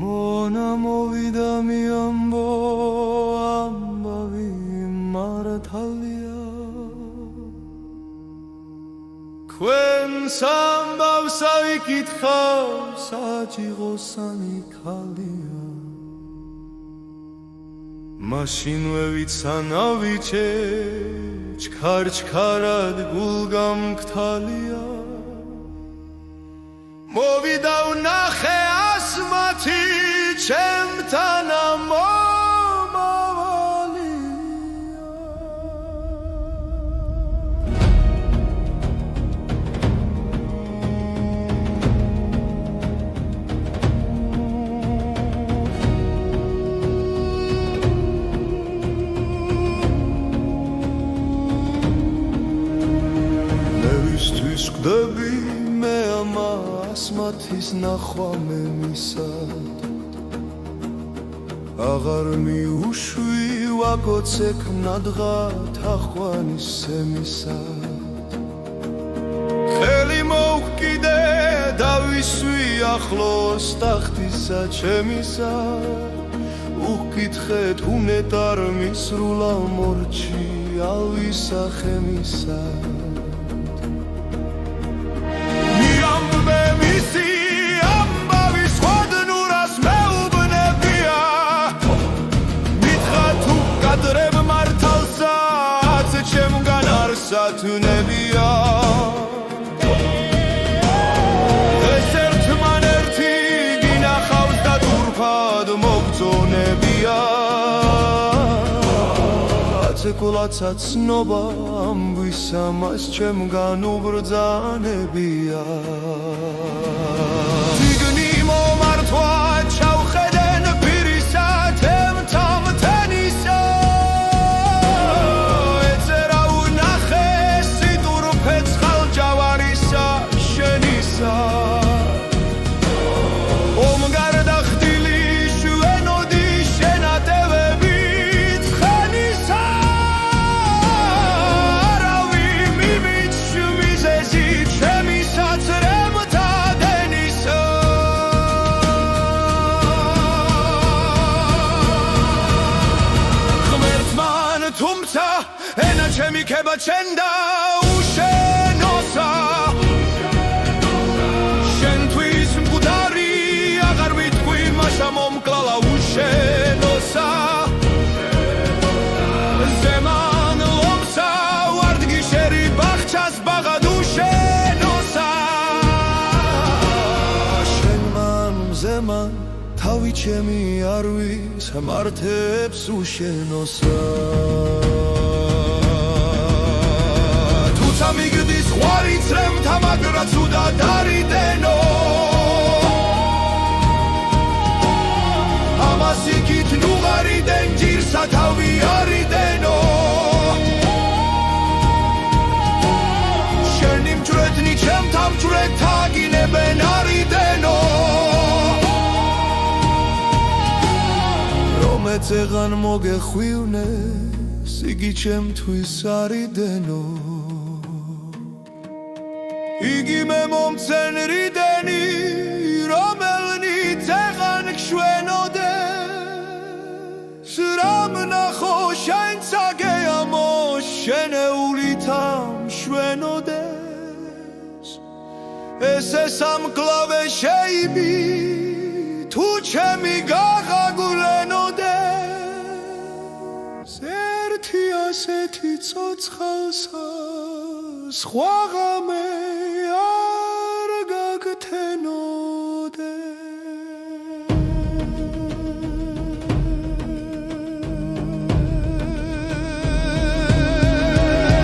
Mona movida mi ambavi maratalia Quen sambav savikitxav saჭიღოსანი ქალია Mashин vevitsanavitche chkar-chkarad gulgamgtalia Movida unaxe asmati ჩემთან მომავალია მე ვისთვის გვდები მე ამას მათის ნახვა მე მისად აღარ მიუშვი ვაგოცეკ ნადღა თახვანის სემისად ხელი მოვკიდე დავისვი ახლოს ტახტისა ჩემისა უკითხეთ უნეტარ მისრულა მორჩი ავისახე მისად Satunebia Es ertman erti ginachავს და თურფად მოგწონებია აცეკულაცა ცნობა ამბვისა მას ჩემგან უბრძანებია ციგნი მომართვა ჩავხედენ პირისა თემთან თენისა Ena chemi keba chenda ushenosa Shentvis mgudari agar vitkui masha momklala ushenosa Zeman lomsa wardgisheri bakhchas bagad ushenosa Shenman zeman tavi chemi arvis martebs ushenosa Samigdis khwaritsrem tamagrats uda darideno Amasikit nugariden jirsa tavi arideno Shenim jretni chemtam jret tagineben arideno Romet egan mogekhvivne sigi chemtvis arideno Igi me momtsenrideni romelnit egan gshvenodes Ram nakho shentsageyamo sheneulitam shvenodes Ese samklave sheibi tu chemi gagagulenodes Erti aseti tsotsxalsa სხვაღამე